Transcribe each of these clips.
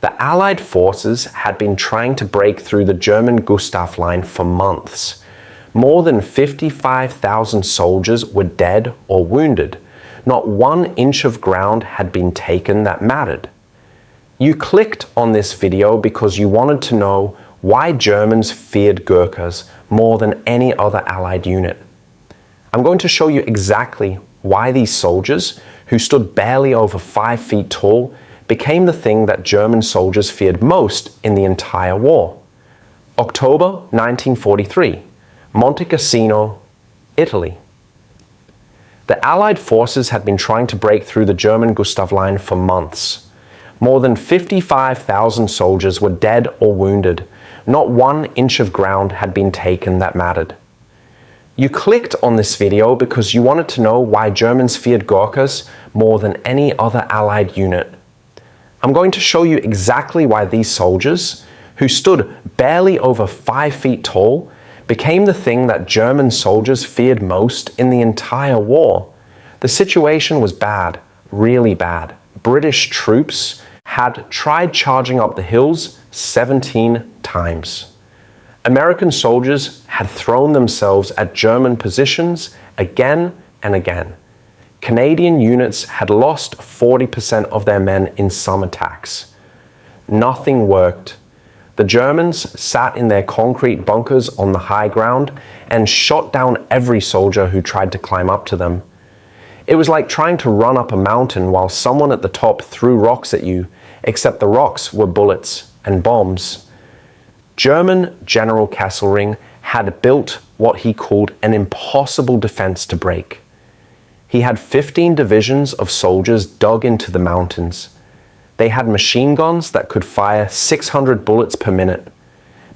The Allied forces had been trying to break through the German Gustav Line for months. More than 55,000 soldiers were dead or wounded. Not 1 inch of ground had been taken that mattered. You clicked on this video because you wanted to know why Germans feared Ghurkas more than any other Allied unit. I'm going to show you exactly why these soldiers, who stood barely over 5 feet tall, became the thing that German soldiers feared most in the entire war. October 1943, Monte Cassino, Italy. The Allied forces had been trying to break through the German Gustav Line for months. More than 55,000 soldiers were dead or wounded. Not 1 inch of ground had been taken that mattered. You clicked on this video because you wanted to know why Germans feared Ghurkas more than any other Allied unit. I'm going to show you exactly why these soldiers, who stood barely over 5 feet tall, became the thing that German soldiers feared most in the entire war. The situation was bad, really bad. British troops had tried charging up the hills 17 times. American soldiers had thrown themselves at German positions again and again. Canadian units had lost 40% of their men in some attacks. Nothing worked. The Germans sat in their concrete bunkers on the high ground and shot down every soldier who tried to climb up to them. It was like trying to run up a mountain while someone at the top threw rocks at you, except the rocks were bullets and bombs. German General Kesselring had built what he called an impossible defense to break. He had 15 divisions of soldiers dug into the mountains. They had machine guns that could fire 600 bullets per minute.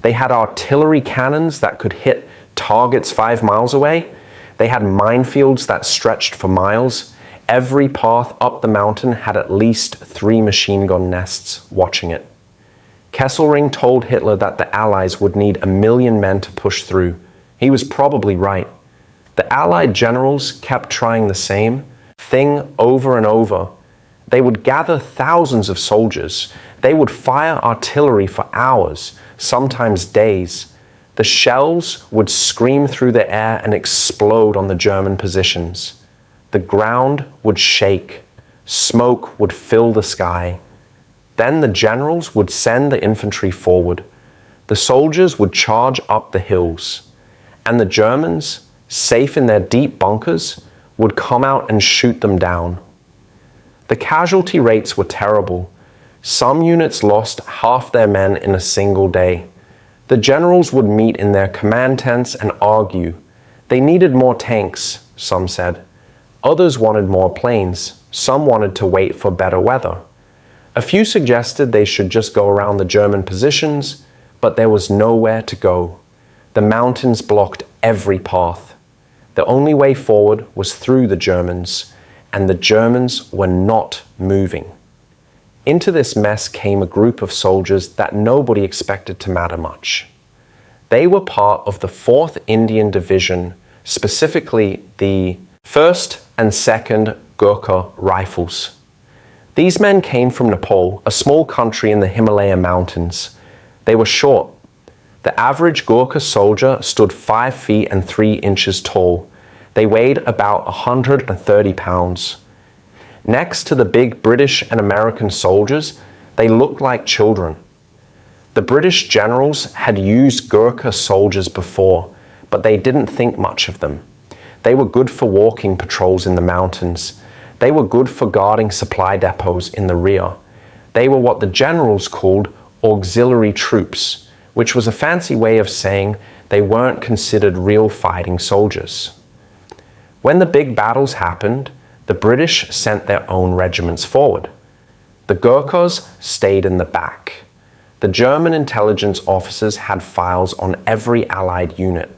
They had artillery cannons that could hit targets 5 miles away. They had minefields that stretched for miles. Every path up the mountain had at least 3 machine gun nests watching it. Kesselring told Hitler that the Allies would need 1 million men to push through. He was probably right. The Allied generals kept trying the same thing over and over. They would gather thousands of soldiers. They would fire artillery for hours, sometimes days. The shells would scream through the air and explode on the German positions. The ground would shake. Smoke would fill the sky. Then the generals would send the infantry forward. The soldiers would charge up the hills. And the Germans, safe in their deep bunkers, would come out and shoot them down. The casualty rates were terrible. Some units lost half their men in a single day. The generals would meet in their command tents and argue. They needed more tanks, some said. Others wanted more planes. Some wanted to wait for better weather. A few suggested they should just go around the German positions, but there was nowhere to go. The mountains blocked every path. The only way forward was through the Germans, and the Germans were not moving. Into this mess came a group of soldiers that nobody expected to matter much. They were part of the 4th Indian Division, specifically the 1st and 2nd Ghurka Rifles. These men came from Nepal, a small country in the Himalaya mountains. They were short. The average Ghurka soldier stood 5 feet and 3 inches tall. They weighed about 130 pounds. Next to the big British and American soldiers, they looked like children. The British generals had used Ghurka soldiers before, but they didn't think much of them. They were good for walking patrols in the mountains. They were good for guarding supply depots in the rear. They were what the generals called auxiliary troops, which was a fancy way of saying they weren't considered real fighting soldiers. When the big battles happened, the British sent their own regiments forward. The Ghurkas stayed in the back. The German intelligence officers had files on every Allied unit.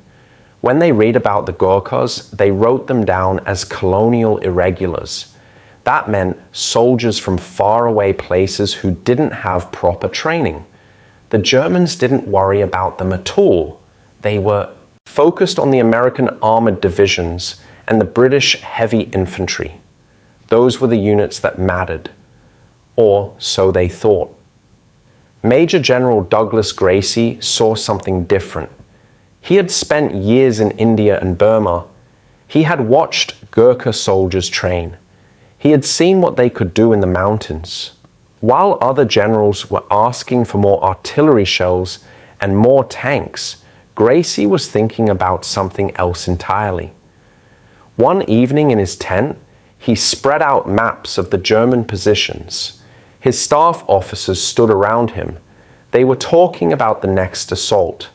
When they read about the Ghurkas, they wrote them down as colonial irregulars. That meant soldiers from faraway places who didn't have proper training. The Germans didn't worry about them at all. They were focused on the American armored divisions and the British heavy infantry. Those were the units that mattered, or so they thought. Major General Douglas Gracie saw something different. He had spent years in India and Burma. He had watched Gurkha soldiers train. He had seen what they could do in the mountains. While other generals were asking for more artillery shells and more tanks, Gracie was thinking about something else entirely. One evening in his tent, he spread out maps of the German positions. His staff officers stood around him. They were talking about the next assault.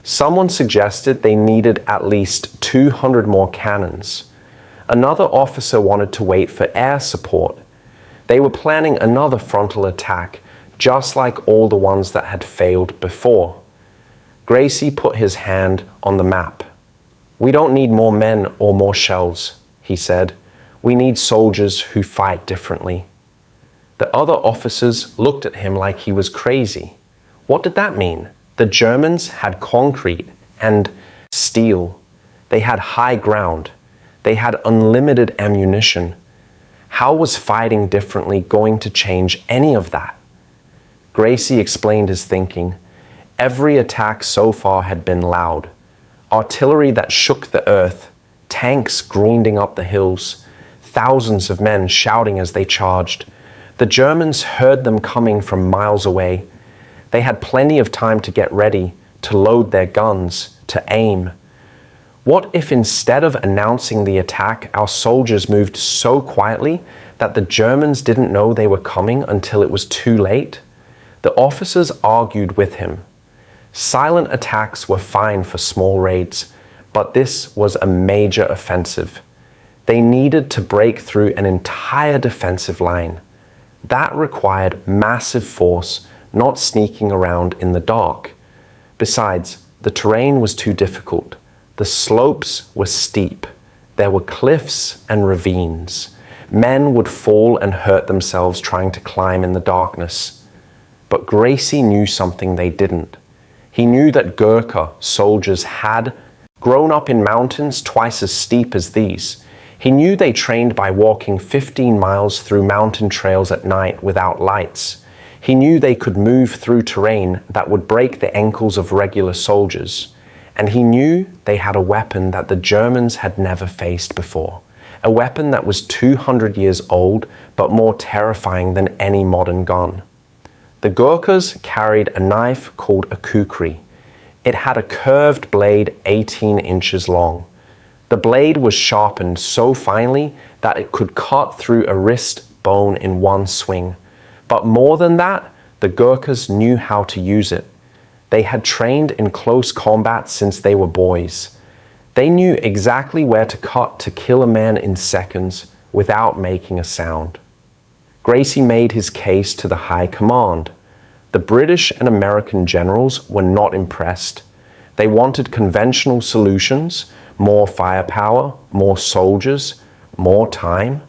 Someone suggested they needed at least 200 more cannons. Another officer wanted to wait for air support. They were planning another frontal attack, just like all the ones that had failed before. Gracie put his hand on the map. "We don't need more men or more shells," he said. "We need soldiers who fight differently." The other officers looked at him like he was crazy. What did that mean? The Germans had concrete and steel. They had high ground. They had unlimited ammunition. How was fighting differently going to change any of that? Gracie explained his thinking. Every attack so far had been loud. Artillery that shook the earth, tanks grinding up the hills, thousands of men shouting as they charged. The Germans heard them coming from miles away. They had plenty of time to get ready, to load their guns, to aim. What if instead of announcing the attack, our soldiers moved so quietly that the Germans didn't know they were coming until it was too late? The officers argued with him. Silent attacks were fine for small raids, but this was a major offensive. They needed to break through an entire defensive line. That required massive force, not sneaking around in the dark. Besides, the terrain was too difficult. The slopes were steep. There were cliffs and ravines. Men would fall and hurt themselves trying to climb in the darkness. But Gracie knew something they didn't. He knew that Gurkha soldiers had grown up in mountains twice as steep as these. He knew they trained by walking 15 miles through mountain trails at night without lights. He knew they could move through terrain that would break the ankles of regular soldiers. And he knew they had a weapon that the Germans had never faced before. A weapon that was 200 years old, but more terrifying than any modern gun. The Gurkhas carried a knife called a kukri. It had a curved blade 18 inches long. The blade was sharpened so finely that it could cut through a wrist bone in one swing. But more than that, the Gurkhas knew how to use it. They had trained in close combat since they were boys. They knew exactly where to cut to kill a man in seconds without making a sound. Gracie made his case to the high command. The British and American generals were not impressed. They wanted conventional solutions, more firepower, more soldiers, more time.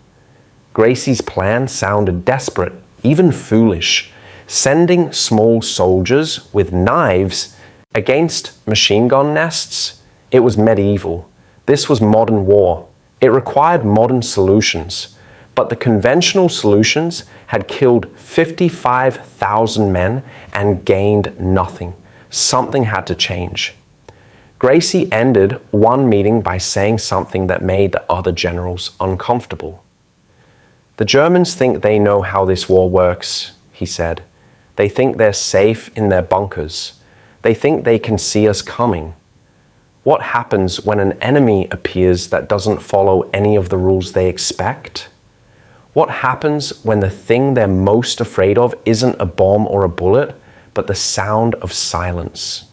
Gracie's plan sounded desperate, even foolish. Sending small soldiers with knives against machine gun nests? It was medieval. This was modern war. It required modern solutions. But the conventional solutions had killed 55,000 men and gained nothing. Something had to change. Gracie ended one meeting by saying something that made the other generals uncomfortable. "The Germans think they know how this war works," he said. "They think they're safe in their bunkers. They think they can see us coming. What happens when an enemy appears that doesn't follow any of the rules they expect? What happens when the thing they're most afraid of isn't a bomb or a bullet, but the sound of silence?"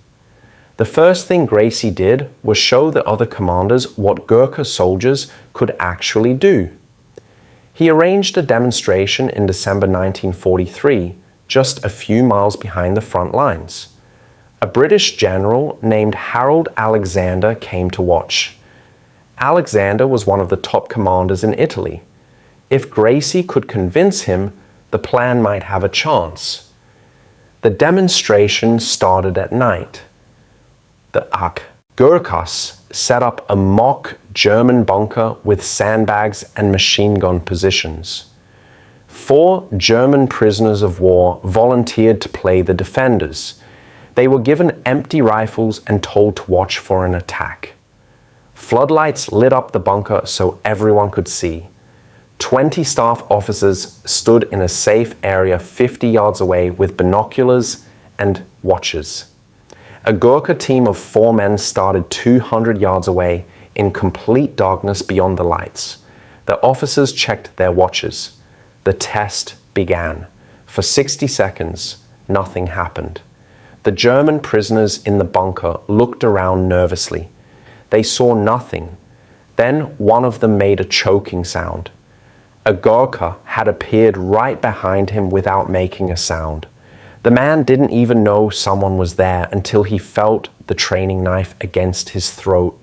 The first thing Gracie did was show the other commanders what Gurkha soldiers could actually do. He arranged a demonstration in December 1943, just a few miles behind the front lines. A British general named Harold Alexander came to watch. Alexander was one of the top commanders in Italy. If Gracie could convince him, the plan might have a chance. The demonstration started at night. The Ghurkas set up a mock German bunker with sandbags and machine gun positions. 4 German prisoners of war volunteered to play the defenders. They were given empty rifles and told to watch for an attack. Floodlights lit up the bunker so everyone could see. 20 staff officers stood in a safe area 50 yards away with binoculars and watchers. A Gurkha team of 4 men started 200 yards away in complete darkness beyond the lights. The officers checked their watches. The test began. For 60 seconds, nothing happened. The German prisoners in the bunker looked around nervously. They saw nothing. Then one of them made a choking sound. A Ghurka had appeared right behind him without making a sound. The man didn't even know someone was there until he felt the training knife against his throat.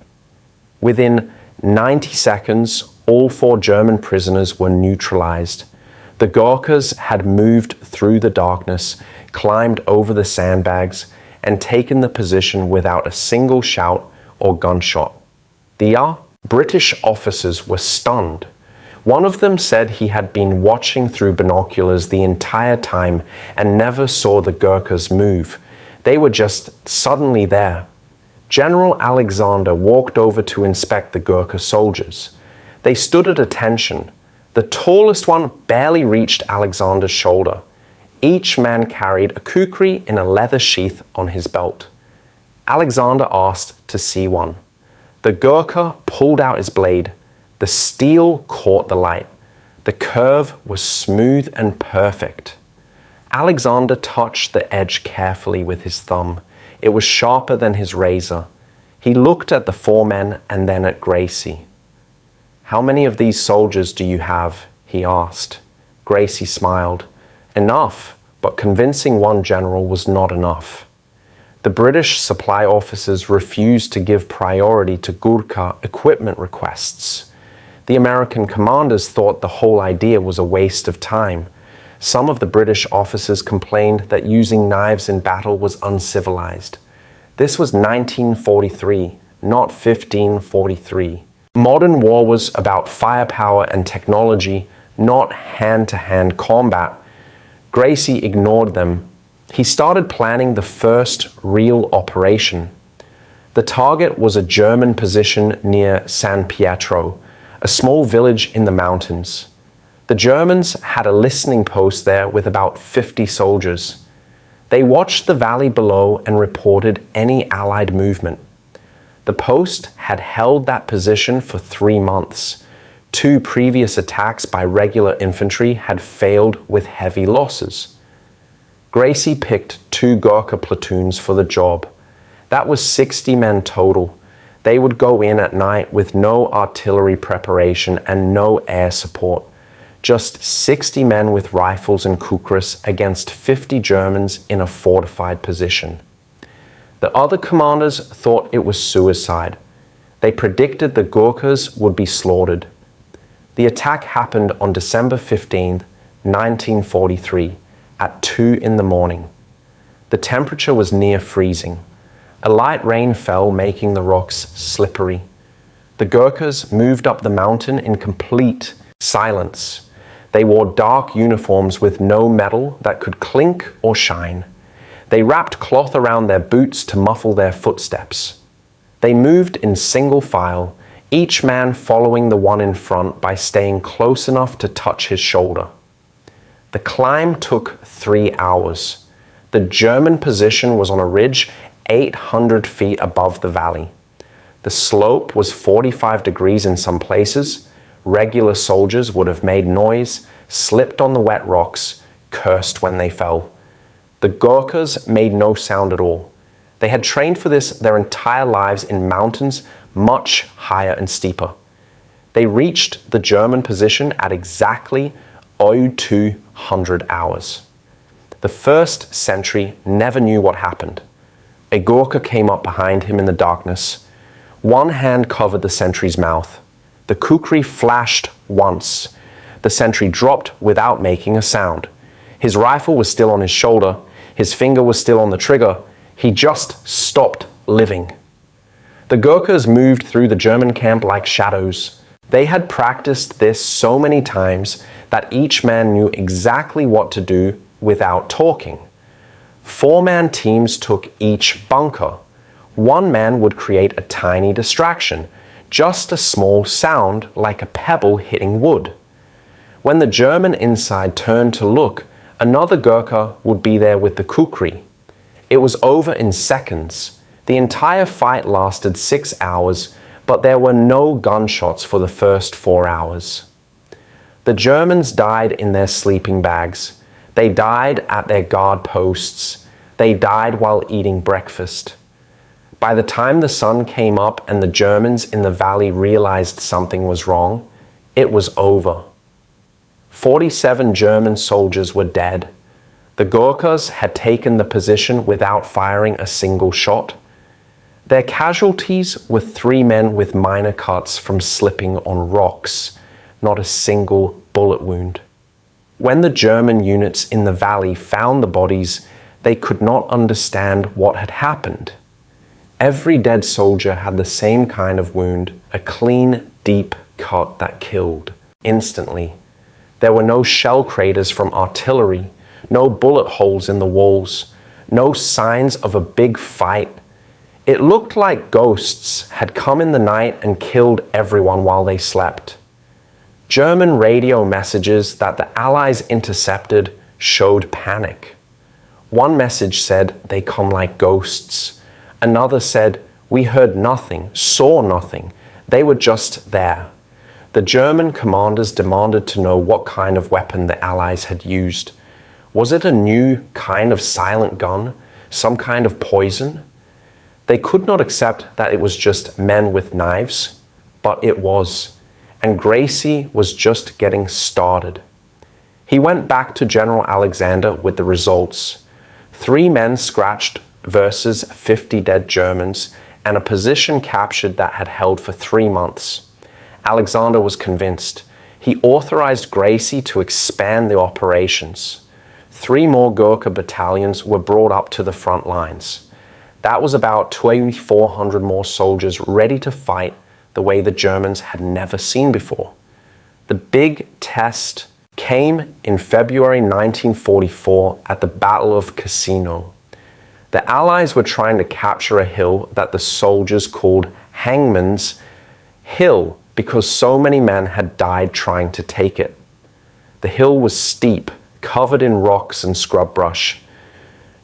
Within 90 seconds, all 4 German prisoners were neutralized. The Ghurkas had moved through the darkness, climbed over the sandbags, and taken the position without a single shout or gunshot. The British officers were stunned. One of them said he had been watching through binoculars the entire time and never saw the Gurkhas move. They were just suddenly there. General Alexander walked over to inspect the Gurkha soldiers. They stood at attention. The tallest one barely reached Alexander's shoulder. Each man carried a kukri in a leather sheath on his belt. Alexander asked to see one. The Gurkha pulled out his blade. The steel caught the light. The curve was smooth and perfect. Alexander touched the edge carefully with his thumb. It was sharper than his razor. He looked at the 4 men and then at Gracie. "How many of these soldiers do you have?" he asked. Gracie smiled. "Enough, but convincing one general was not enough." The British supply officers refused to give priority to Gurkha equipment requests. The American commanders thought the whole idea was a waste of time. Some of the British officers complained that using knives in battle was uncivilized. This was 1943, not 1543. Modern war was about firepower and technology, not hand-to-hand combat. Gracie ignored them. He started planning the first real operation. The target was a German position near San Pietro, a small village in the mountains. The Germans had a listening post there with about 50 soldiers. They watched the valley below and reported any Allied movement. The post had held that position for 3 months. 2 previous attacks by regular infantry had failed with heavy losses. Gracie picked 2 Gurkha platoons for the job. That was 60 men total. They would go in at night with no artillery preparation and no air support. Just 60 men with rifles and kukris against 50 Germans in a fortified position. The other commanders thought it was suicide. They predicted the Gurkhas would be slaughtered. The attack happened on December 15, 1943, at 2 in the morning. The temperature was near freezing. A light rain fell, making the rocks slippery. The Gurkhas moved up the mountain in complete silence. They wore dark uniforms with no metal that could clink or shine. They wrapped cloth around their boots to muffle their footsteps. They moved in single file, each man following the one in front by staying close enough to touch his shoulder. The climb took 3 hours. The German position was on a ridge 800 feet above the valley. The slope was 45 degrees in some places. Regular soldiers would have made noise, slipped on the wet rocks, cursed when they fell. The Gurkhas made no sound at all. They had trained for this their entire lives in mountains much higher and steeper. They reached the German position at exactly 0200 hours. The first sentry never knew what happened. A Ghurka came up behind him in the darkness. One hand covered the sentry's mouth. The kukri flashed once. The sentry dropped without making a sound. His rifle was still on his shoulder. His finger was still on the trigger. He just stopped living. The Gurkhas moved through the German camp like shadows. They had practiced this so many times that each man knew exactly what to do without talking. 4-man teams took each bunker. One man would create a tiny distraction, just a small sound like a pebble hitting wood. When the German inside turned to look, another Gurkha would be there with the kukri. It was over in seconds. The entire fight lasted 6 hours, but there were no gunshots for the first 4 hours. The Germans died in their sleeping bags. They died at their guard posts. They died while eating breakfast. By the time the sun came up and the Germans in the valley realized something was wrong, it was over. 47 German soldiers were dead. The Ghurkas had taken the position without firing a single shot. Their casualties were 3 men with minor cuts from slipping on rocks, not a single bullet wound. When the German units in the valley found the bodies, they could not understand what had happened. Every dead soldier had the same kind of wound, a clean, deep cut that killed, instantly. There were no shell craters from artillery, no bullet holes in the walls, no signs of a big fight. It looked like ghosts had come in the night and killed everyone while they slept. German radio messages that the Allies intercepted showed panic. One message said they come like ghosts. Another said, we heard nothing, saw nothing. They were just there. The German commanders demanded to know what kind of weapon the Allies had used. Was it a new kind of silent gun? Some kind of poison? They could not accept that it was just men with knives, but it was. And Gracie was just getting started. He went back to General Alexander with the results. 3 men scratched versus 50 dead Germans, and a position captured that had held for 3 months. Alexander was convinced. He authorized Gracie to expand the operations. 3 more Gurkha battalions were brought up to the front lines. That was about 2,400 more soldiers ready to fight the way the Germans had never seen before. The big test came in February 1944 at the Battle of Cassino. The Allies were trying to capture a hill that the soldiers called Hangman's Hill because so many men had died trying to take it. The hill was steep, covered in rocks and scrub brush.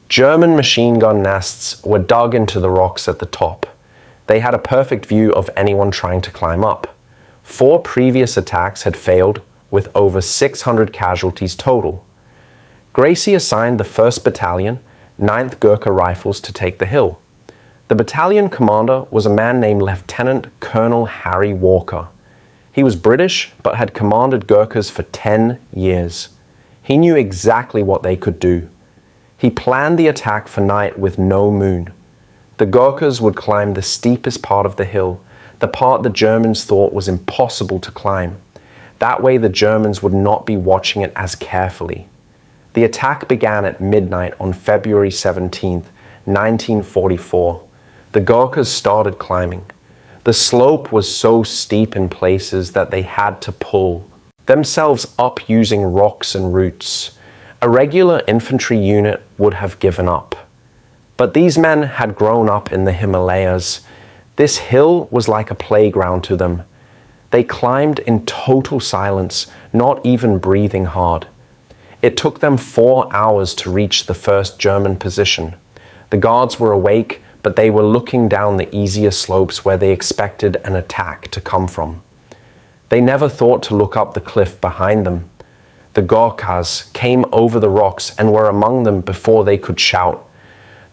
German machine gun nests were dug into the rocks at the top. They had a perfect view of anyone trying to climb up. 4 previous attacks had failed, with over 600 casualties total. Gracie assigned the 1st Battalion, 9th Gurkha Rifles, to take the hill. The battalion commander was a man named Lieutenant Colonel Harry Walker. He was British, but had commanded Gurkhas for 10 years. He knew exactly what they could do. He planned the attack for night with no moon. The Gurkhas would climb the steepest part of the hill, the part the Germans thought was impossible to climb. That way the Germans would not be watching it as carefully. The attack began at midnight on February 17, 1944. The Gurkhas started climbing. The slope was so steep in places that they had to pull themselves up using rocks and roots. A regular infantry unit would have given up. But these men had grown up in the Himalayas. This hill was like a playground to them. They climbed in total silence, not even breathing hard. It took them 4 hours to reach the first German position. The guards were awake, but they were looking down the easier slopes where they expected an attack to come from. They never thought to look up the cliff behind them. The Ghurkas came over the rocks and were among them before they could shout.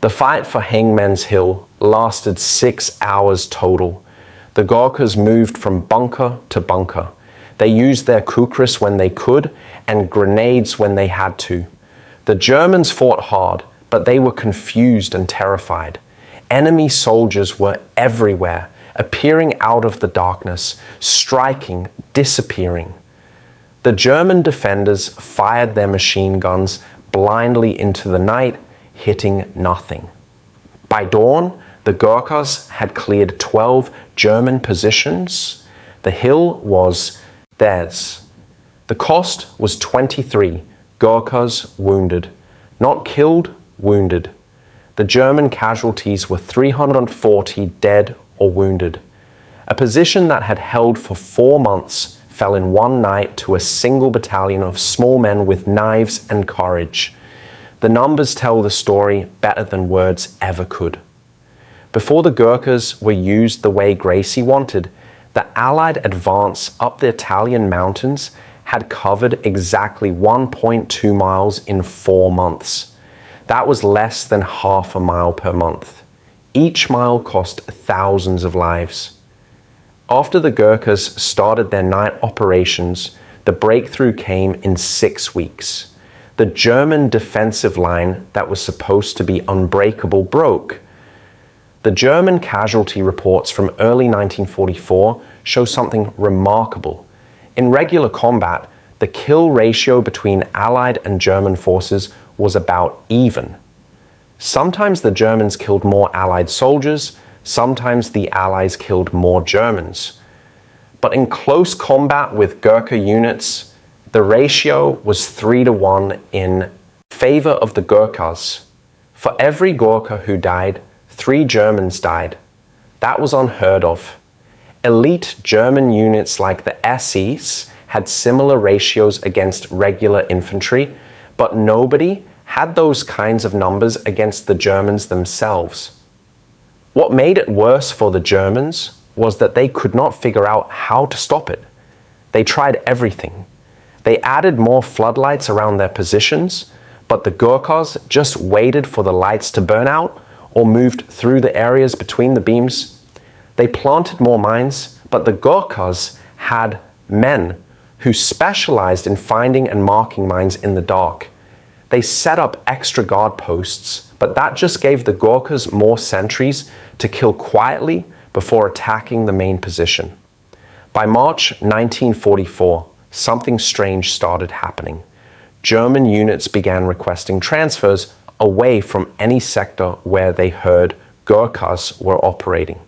The fight for Hangman's Hill lasted 6 hours total. The Ghurkas moved from bunker to bunker. They used their kukris when they could and grenades when they had to. The Germans fought hard, but they were confused and terrified. Enemy soldiers were everywhere, appearing out of the darkness, striking, disappearing. The German defenders fired their machine guns blindly into the night, hitting nothing. By dawn, the Gurkhas had cleared 12 German positions. The hill was theirs. The cost was 23 Ghurkas wounded. Not killed, wounded. The German casualties were 340 dead or wounded. A position that had held for 4 months fell in one night to a single battalion of small men with knives and courage. The numbers tell the story better than words ever could. Before the Ghurkas were used the way Gracie wanted, the Allied advance up the Italian mountains had covered exactly 1.2 miles in 4 months. That was less than half a mile per month. Each mile cost thousands of lives. After the Ghurkas started their night operations, the breakthrough came in 6 weeks. The German defensive line that was supposed to be unbreakable broke. The German casualty reports from early 1944 show something remarkable. In regular combat, the kill ratio between Allied and German forces was about even. Sometimes the Germans killed more Allied soldiers, sometimes the Allies killed more Germans. But in close combat with Gurkha units, the ratio was 3-1 in favor of the Gurkhas. For every Gurkha who died, 3 Germans died. That was unheard of. Elite German units like the SS had similar ratios against regular infantry, but nobody had those kinds of numbers against the Germans themselves. What made it worse for the Germans was that they could not figure out how to stop it. They tried everything. They added more floodlights around their positions, but the Gurkhas just waited for the lights to burn out or moved through the areas between the beams. They planted more mines, but the Gurkhas had men who specialized in finding and marking mines in the dark. They set up extra guard posts, but that just gave the Gurkhas more sentries to kill quietly before attacking the main position. By March 1944, something strange started happening. German units began requesting transfers away from any sector where they heard Gurkhas were operating.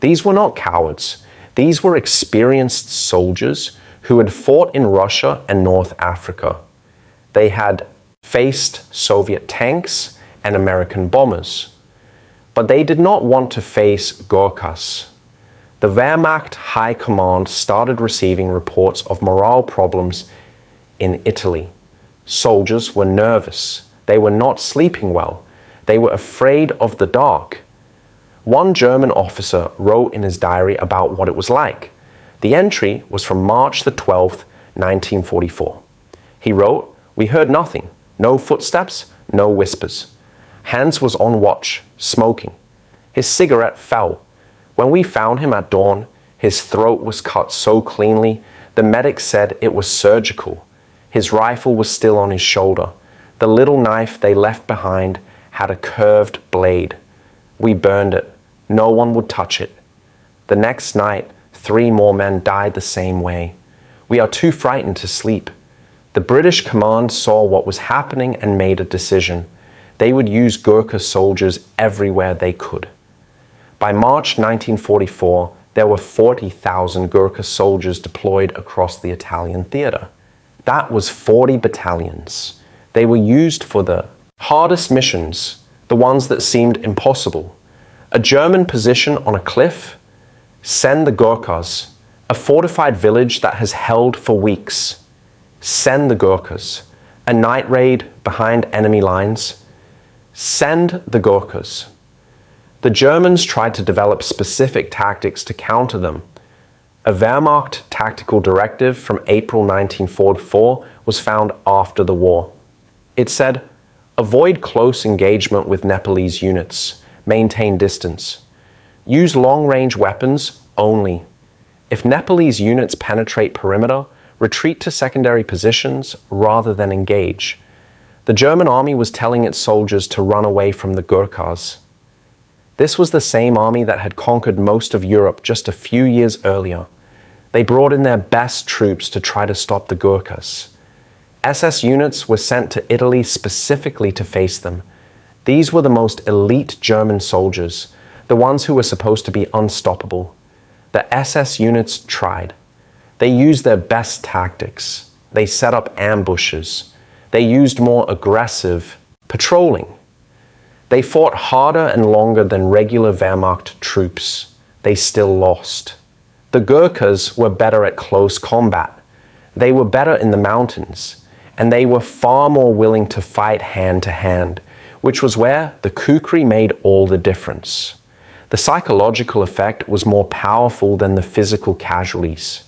These were not cowards. These were experienced soldiers who had fought in Russia and North Africa. They had faced Soviet tanks and American bombers. But they did not want to face Ghurkas. The Wehrmacht High Command started receiving reports of morale problems in Italy. Soldiers were nervous. They were not sleeping well. They were afraid of the dark. One German officer wrote in his diary about what it was like. The entry was from March the 12th, 1944. He wrote, "We heard nothing. No footsteps, no whispers. Hans was on watch, smoking. His cigarette fell. When we found him at dawn, his throat was cut so cleanly, the medic said it was surgical. His rifle was still on his shoulder. The little knife they left behind had a curved blade. We burned it. No one would touch it. The next night, 3 more men died the same way. We are too frightened to sleep." The British command saw what was happening and made a decision. They would use Gurkha soldiers everywhere they could. By March 1944, there were 40,000 Gurkha soldiers deployed across the Italian theater. That was 40 battalions. They were used for the hardest missions, the ones that seemed impossible. A German position on a cliff? Send the Gurkhas. A fortified village that has held for weeks? Send the Gurkhas. A night raid behind enemy lines? Send the Gurkhas. The Germans tried to develop specific tactics to counter them. A Wehrmacht tactical directive from April 1944 was found after the war. It said, "Avoid close engagement with Nepalese units. Maintain distance. Use long-range weapons only. If Nepalese units penetrate perimeter, retreat to secondary positions rather than engage." The German army was telling its soldiers to run away from the Gurkhas. This was the same army that had conquered most of Europe just a few years earlier. They brought in their best troops to try to stop the Ghurkas. SS units were sent to Italy specifically to face them. These were the most elite German soldiers, the ones who were supposed to be unstoppable. The SS units tried. They used their best tactics. They set up ambushes. They used more aggressive patrolling. They fought harder and longer than regular Wehrmacht troops. They still lost. The Ghurkas were better at close combat. They were better in the mountains, and they were far more willing to fight hand to hand, which was where the kukri made all the difference. The psychological effect was more powerful than the physical casualties.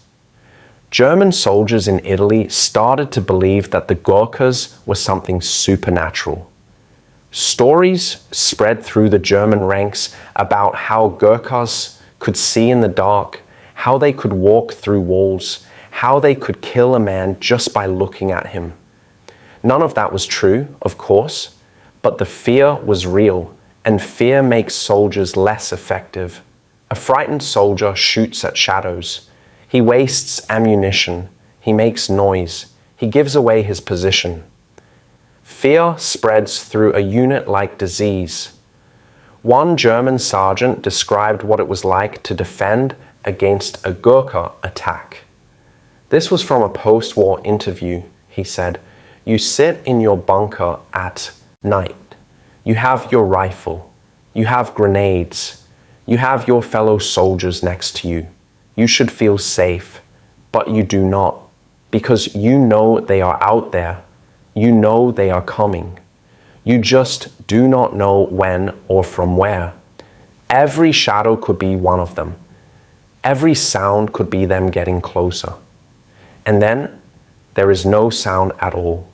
German soldiers in Italy started to believe that the Ghurkas were something supernatural. Stories spread through the German ranks about how Ghurkas could see in the dark, how they could walk through walls, how they could kill a man just by looking at him. None of that was true, of course, but the fear was real, and fear makes soldiers less effective. A frightened soldier shoots at shadows. He wastes ammunition. He makes noise. He gives away his position. Fear spreads through a unit-like disease. One German sergeant described what it was like to defend against a Ghurka attack. This was from a post-war interview. He said, "You sit in your bunker at night. You have your rifle. You have grenades. You have your fellow soldiers next to you. You should feel safe, but you do not, because you know they are out there. You know they are coming. You just do not know when or from where. Every shadow could be one of them. Every sound could be them getting closer. And then there is no sound at all.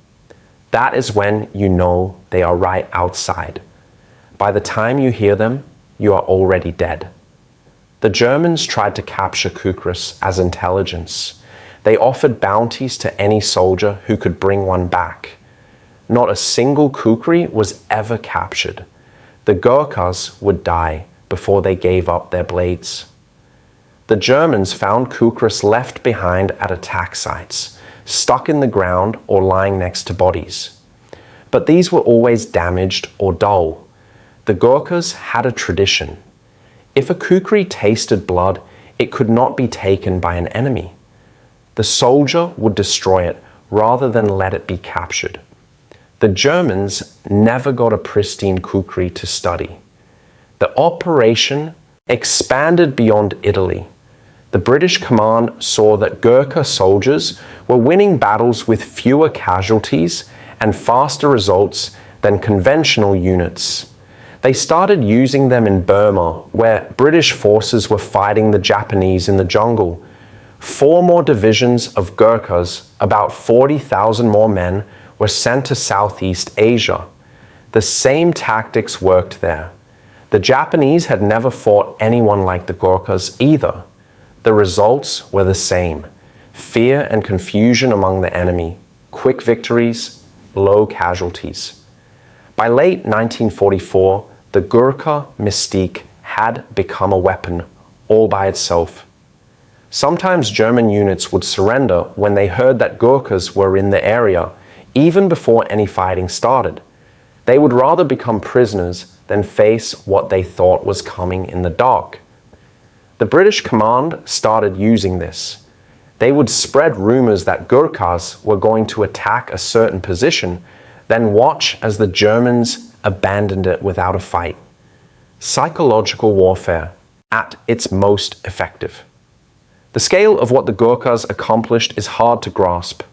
That is when you know they are right outside. By the time you hear them, you are already dead." The Germans tried to capture Ghurkas as intelligence. They offered bounties to any soldier who could bring one back. Not a single kukri was ever captured. The Ghurkas would die before they gave up their blades. The Germans found kukris left behind at attack sites, stuck in the ground or lying next to bodies. But these were always damaged or dull. The Ghurkas had a tradition. If a kukri tasted blood, it could not be taken by an enemy. The soldier would destroy it rather than let it be captured. The Germans never got a pristine kukri to study. The operation expanded beyond Italy. The British command saw that Ghurka soldiers were winning battles with fewer casualties and faster results than conventional units. They started using them in Burma, where British forces were fighting the Japanese in the jungle. 4 more divisions of Ghurkas, about 40,000 more men, were sent to Southeast Asia. The same tactics worked there. The Japanese had never fought anyone like the Ghurkas either. The results were the same: fear and confusion among the enemy, quick victories, low casualties. By late 1944, the Ghurka mystique had become a weapon all by itself. Sometimes German units would surrender when they heard that Ghurkas were in the area, even before any fighting started. They would rather become prisoners than face what they thought was coming in the dark. The British command started using this. They would spread rumors that Ghurkas were going to attack a certain position, then watch as the Germans abandoned it without a fight. Psychological warfare at its most effective. The scale of what the Ghurkas accomplished is hard to grasp.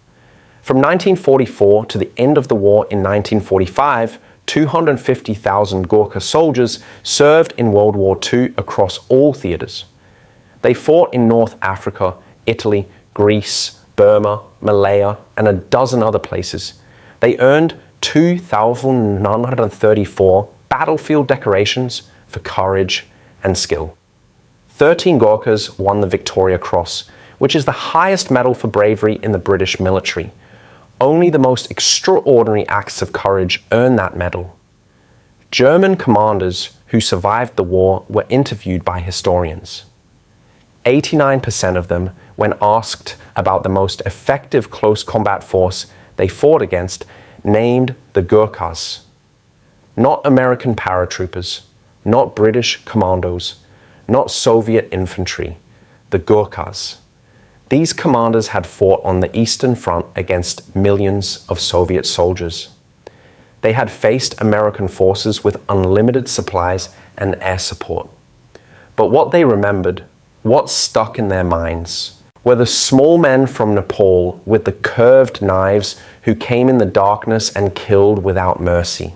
From 1944 to the end of the war in 1945, 250,000 Ghurka soldiers served in World War II across all theaters. They fought in North Africa, Italy, Greece, Burma, Malaya, and a dozen other places. They earned 2,934 battlefield decorations for courage and skill. 13 Ghurkas won the Victoria Cross, which is the highest medal for bravery in the British military. Only the most extraordinary acts of courage earn that medal. German commanders who survived the war were interviewed by historians. 89% of them, when asked about the most effective close combat force they fought against, named the Ghurkas. Not American paratroopers, not British commandos, not Soviet infantry, the Ghurkas. These commanders had fought on the Eastern Front against millions of Soviet soldiers. They had faced American forces with unlimited supplies and air support. But what they remembered, what stuck in their minds, were the small men from Nepal with the curved knives who came in the darkness and killed without mercy.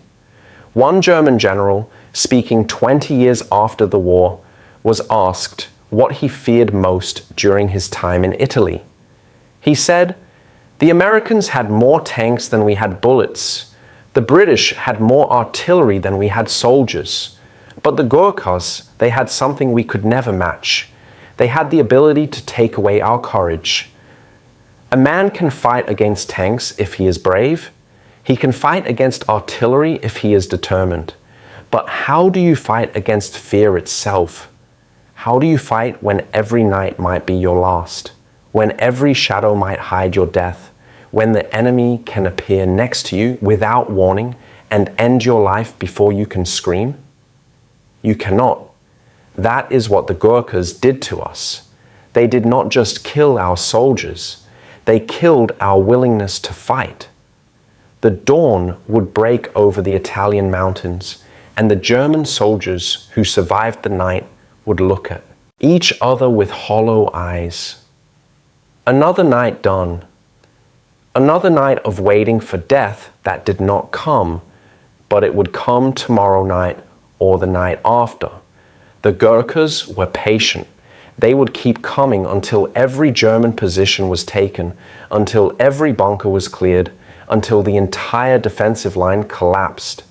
One German general, speaking 20 years after the war, was asked what he feared most during his time in Italy. He said, "The Americans had more tanks than we had bullets. The British had more artillery than we had soldiers. But the Ghurkas, they had something we could never match. They had the ability to take away our courage. A man can fight against tanks if he is brave. He can fight against artillery if he is determined. But how do you fight against fear itself? How do you fight when every night might be your last? When every shadow might hide your death? When the enemy can appear next to you without warning and end your life before you can scream? You cannot. That is what the Ghurkas did to us. They did not just kill our soldiers, they killed our willingness to fight. The dawn would break over the Italian mountains, and the German soldiers who survived the night would look at each other with hollow eyes. Another night done. Another night of waiting for death that did not come, but it would come tomorrow night or the night after. The Ghurkas were patient. They would keep coming until every German position was taken, until every bunker was cleared, until the entire defensive line collapsed,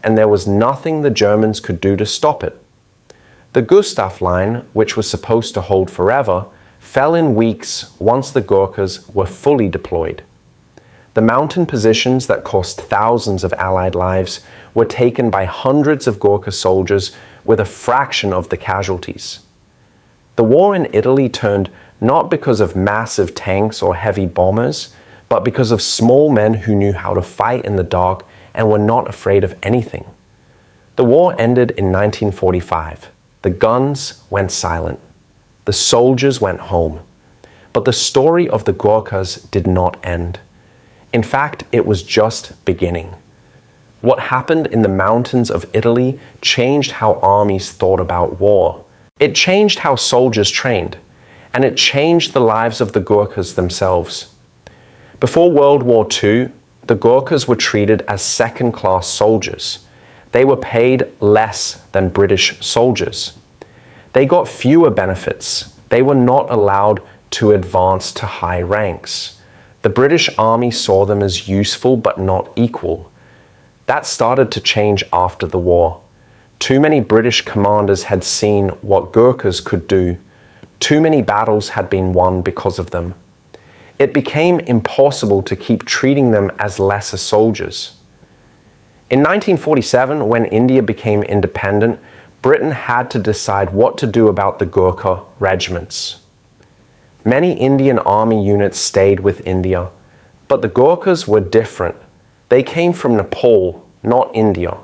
and there was nothing the Germans could do to stop it. The Gustav Line, which was supposed to hold forever, fell in weeks once the Ghurkas were fully deployed. The mountain positions that cost thousands of Allied lives were taken by hundreds of Ghurka soldiers with a fraction of the casualties. The war in Italy turned not because of massive tanks or heavy bombers, but because of small men who knew how to fight in the dark and were not afraid of anything. The war ended in 1945. The guns went silent. The soldiers went home. But the story of the Ghurkas did not end. In fact, it was just beginning. What happened in the mountains of Italy changed how armies thought about war. It changed how soldiers trained, and it changed the lives of the Ghurkas themselves. Before World War II, the Ghurkas were treated as second-class soldiers. They were paid less than British soldiers. They got fewer benefits. They were not allowed to advance to high ranks. The British Army saw them as useful but not equal. That started to change after the war. Too many British commanders had seen what Ghurkas could do. Too many battles had been won because of them. It became impossible to keep treating them as lesser soldiers. In 1947, when India became independent, Britain had to decide what to do about the Ghurka regiments. Many Indian army units stayed with India, but the Ghurkas were different. They came from Nepal, not India.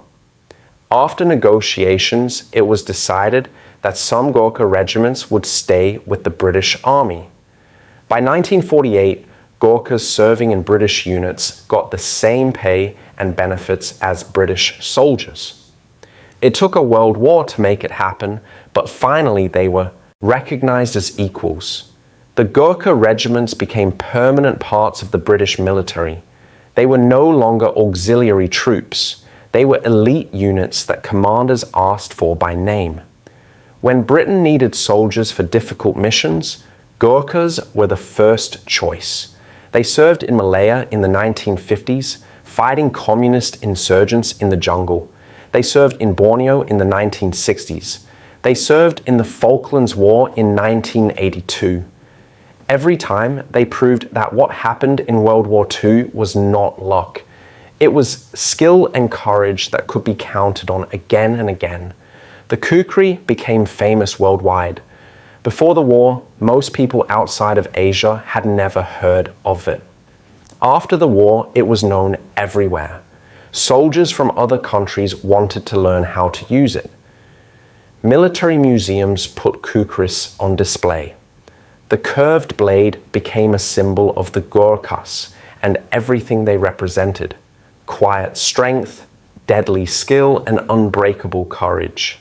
After negotiations, it was decided that some Ghurka regiments would stay with the British Army. By 1948, Ghurkas serving in British units got the same pay and benefits as British soldiers. It took a world war to make it happen, but finally they were recognized as equals. The Ghurka regiments became permanent parts of the British military. They were no longer auxiliary troops. They were elite units that commanders asked for by name. When Britain needed soldiers for difficult missions, Ghurkas were the first choice. They served in Malaya in the 1950s, fighting communist insurgents in the jungle. They served in Borneo in the 1960s. They served in the Falklands War in 1982. Every time, they proved that what happened in World War II was not luck. It was skill and courage that could be counted on again and again. The kukri became famous worldwide. Before the war, most people outside of Asia had never heard of it. After the war, it was known everywhere. Soldiers from other countries wanted to learn how to use it. Military museums put kukris on display. The curved blade became a symbol of the Ghurkas and everything they represented: quiet strength, deadly skill, and unbreakable courage.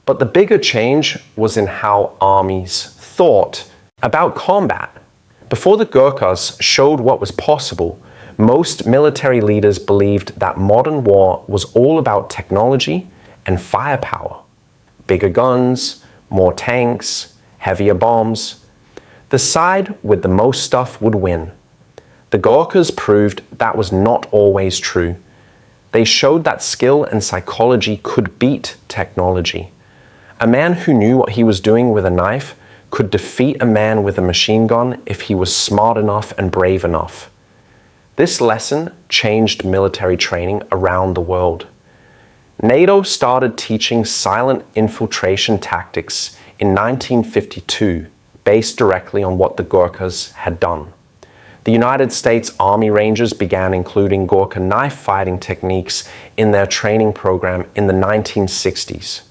But the bigger change was in how armies thought about combat. Before the Ghurkas showed what was possible, most military leaders believed that modern war was all about technology and firepower. Bigger guns, more tanks, heavier bombs. The side with the most stuff would win. The Ghurkas proved that was not always true. They showed that skill and psychology could beat technology. A man who knew what he was doing with a knife could defeat a man with a machine gun if he was smart enough and brave enough. This lesson changed military training around the world. NATO started teaching silent infiltration tactics in 1952, based directly on what the Ghurkas had done. The United States Army Rangers began including Ghurka knife fighting techniques in their training program in the 1960s.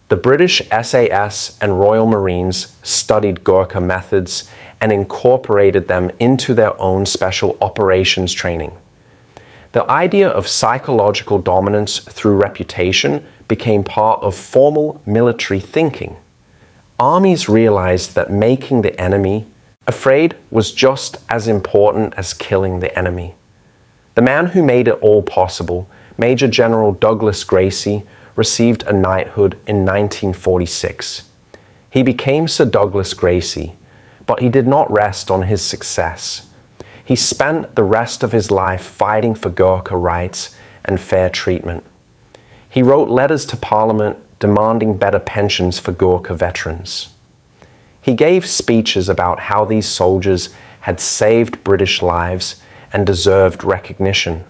The British SAS and Royal Marines studied Ghurka methods and incorporated them into their own special operations training. The idea of psychological dominance through reputation became part of formal military thinking. Armies realized that making the enemy afraid was just as important as killing the enemy. The man who made it all possible, Major General Douglas Gracie, received a knighthood in 1946. He became Sir Douglas Gracie, but he did not rest on his success. He spent the rest of his life fighting for Ghurka rights and fair treatment. He wrote letters to Parliament demanding better pensions for Ghurka veterans. He gave speeches about how these soldiers had saved British lives and deserved recognition.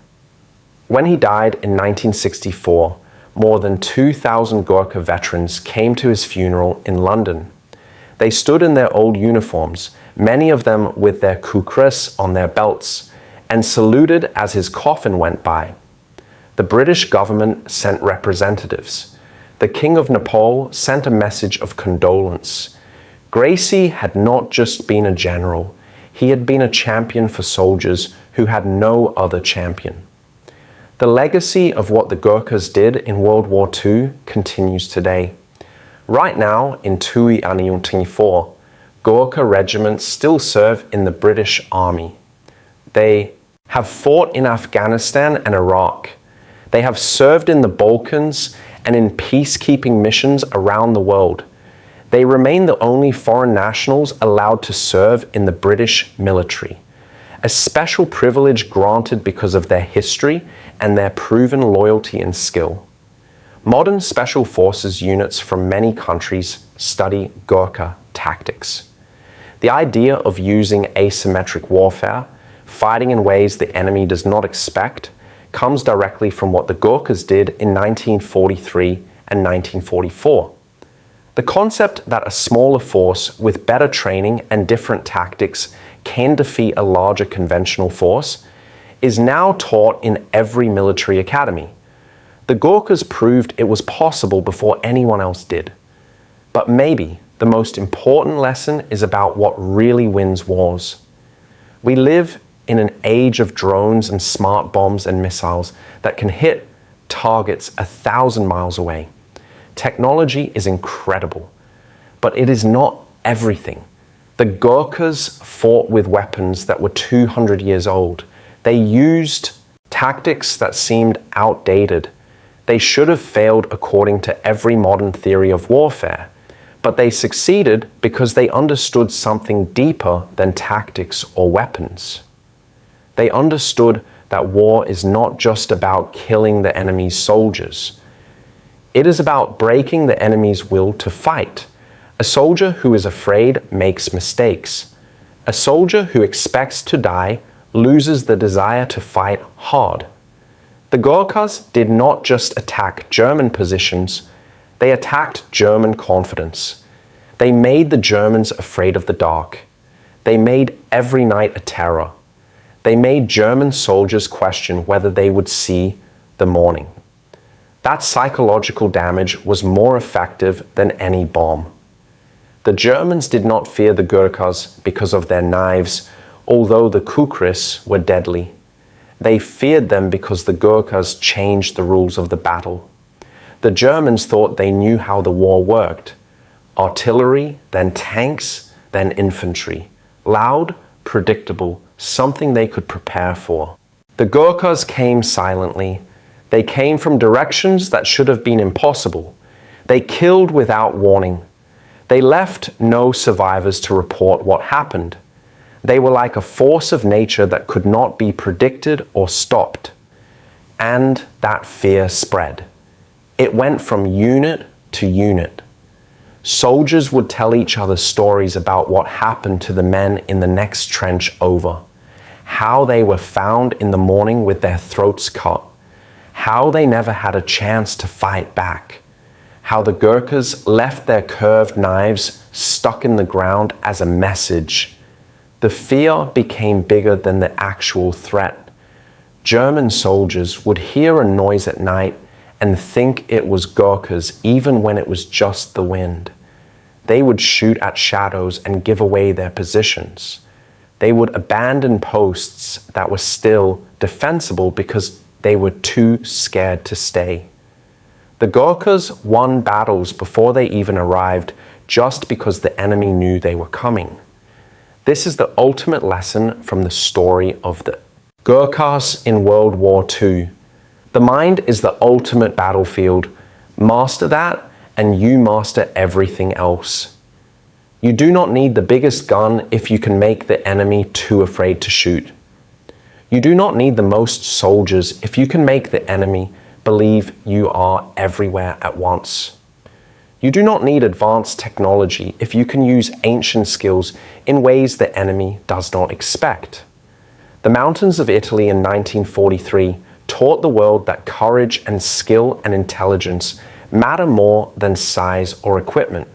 When he died in 1964, more than 2,000 Ghurka veterans came to his funeral in London. They stood in their old uniforms, many of them with their Ghurkas on their belts, and saluted as his coffin went by. The British government sent representatives. The King of Nepal sent a message of condolence. Gracie had not just been a general, he had been a champion for soldiers who had no other champion. The legacy of what the Ghurkas did in World War II continues today. Right now, in Tui Aniyuntini 4, Ghurka regiments still serve in the British Army. They have fought in Afghanistan and Iraq. They have served in the Balkans and in peacekeeping missions around the world. They remain the only foreign nationals allowed to serve in the British military, a special privilege granted because of their history and their proven loyalty and skill. Modern special forces units from many countries study Ghurka tactics. The idea of using asymmetric warfare, fighting in ways the enemy does not expect, comes directly from what the Ghurkas did in 1943 and 1944. The concept that a smaller force with better training and different tactics can defeat a larger conventional force is now taught in every military academy. The Ghurkas proved it was possible before anyone else did. But maybe the most important lesson is about what really wins wars. We live in an age of drones and smart bombs and missiles that can hit targets 1,000 miles away. Technology is incredible, but it is not everything. The Ghurkas fought with weapons that were 200 years old. They used tactics that seemed outdated. They should have failed according to every modern theory of warfare, but they succeeded because they understood something deeper than tactics or weapons. They understood that war is not just about killing the enemy's soldiers. It is about breaking the enemy's will to fight. A soldier who is afraid makes mistakes. A soldier who expects to die loses the desire to fight hard. The Ghurkas did not just attack German positions, they attacked German confidence. They made the Germans afraid of the dark. They made every night a terror. They made German soldiers question whether they would see the morning. That psychological damage was more effective than any bomb. The Germans did not fear the Ghurkas because of their knives, although the Ghurkas were deadly. They feared them because the Ghurkas changed the rules of the battle. The Germans thought they knew how the war worked. Artillery, then tanks, then infantry. Loud, predictable, something they could prepare for. The Ghurkas came silently. They came from directions that should have been impossible. They killed without warning. They left no survivors to report what happened. They were like a force of nature that could not be predicted or stopped. And that fear spread. It went from unit to unit. Soldiers would tell each other stories about what happened to the men in the next trench over. How they were found in the morning with their throats cut. How they never had a chance to fight back. How the Ghurkas left their curved knives stuck in the ground as a message. The fear became bigger than the actual threat. German soldiers would hear a noise at night and think it was Ghurkas even when it was just the wind. They would shoot at shadows and give away their positions. They would abandon posts that were still defensible because they were too scared to stay. The Ghurkas won battles before they even arrived just because the enemy knew they were coming. This is the ultimate lesson from the story of the Ghurkas in World War II. The mind is the ultimate battlefield. Master that and you master everything else. You do not need the biggest gun if you can make the enemy too afraid to shoot. You do not need the most soldiers if you can make the enemy believe you are everywhere at once. You do not need advanced technology if you can use ancient skills in ways the enemy does not expect. The mountains of Italy in 1943 taught the world that courage and skill and intelligence matter more than size or equipment.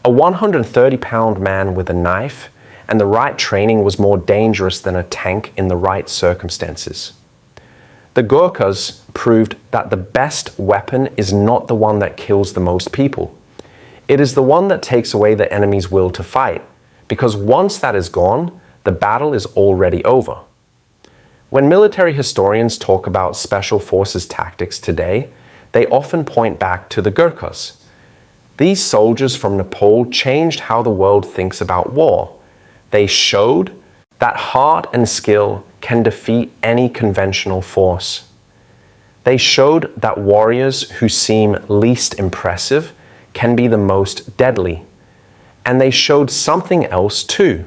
A 130-pound man with a knife and the right training was more dangerous than a tank in the right circumstances. The Ghurkas proved that the best weapon is not the one that kills the most people. It is the one that takes away the enemy's will to fight, because once that is gone, the battle is already over. When military historians talk about special forces tactics today, they often point back to the Ghurkas. These soldiers from Nepal changed how the world thinks about war. They showed that heart and skill can defeat any conventional force. They showed that warriors who seem least impressive can be the most deadly. And they showed something else too.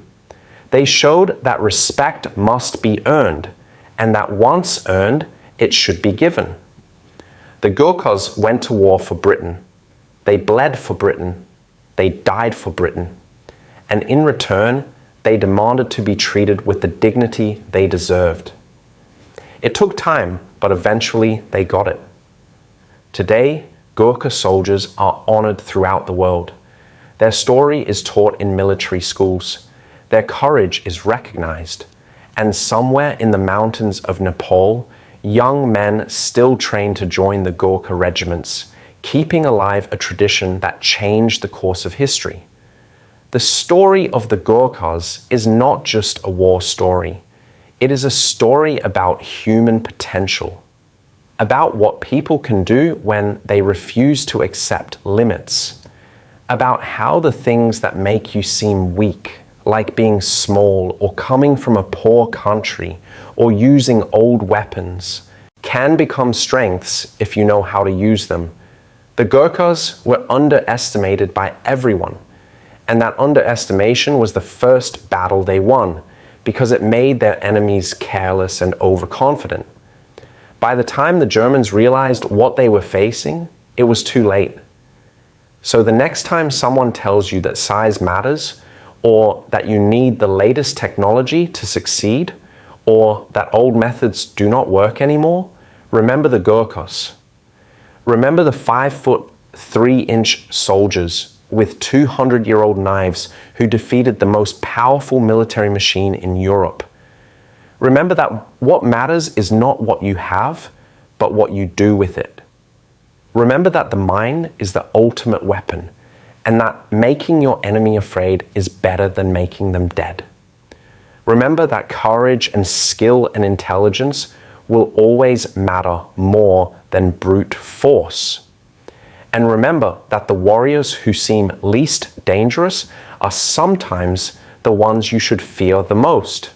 They showed that respect must be earned, and that once earned, it should be given. The Ghurkas went to war for Britain. They bled for Britain. They died for Britain. And in return, they demanded to be treated with the dignity they deserved. It took time, but eventually they got it. Today, Ghurka soldiers are honored throughout the world. Their story is taught in military schools. Their courage is recognized. And somewhere in the mountains of Nepal, young men still train to join the Ghurka regiments, keeping alive a tradition that changed the course of history. The story of the Ghurkas is not just a war story. It is a story about human potential, about what people can do when they refuse to accept limits, about how the things that make you seem weak, like being small or coming from a poor country or using old weapons, can become strengths if you know how to use them. The Ghurkas were underestimated by everyone, and that underestimation was the first battle they won because it made their enemies careless and overconfident. By the time the Germans realized what they were facing, it was too late. So the next time someone tells you that size matters, or that you need the latest technology to succeed, or that old methods do not work anymore, remember the Ghurkas. Remember the 5'3" soldiers with 200-year-old knives who defeated the most powerful military machine in Europe. Remember that what matters is not what you have, but what you do with it. Remember that the mind is the ultimate weapon, and that making your enemy afraid is better than making them dead. Remember that courage and skill and intelligence will always matter more than brute force. And remember that the warriors who seem least dangerous are sometimes the ones you should fear the most.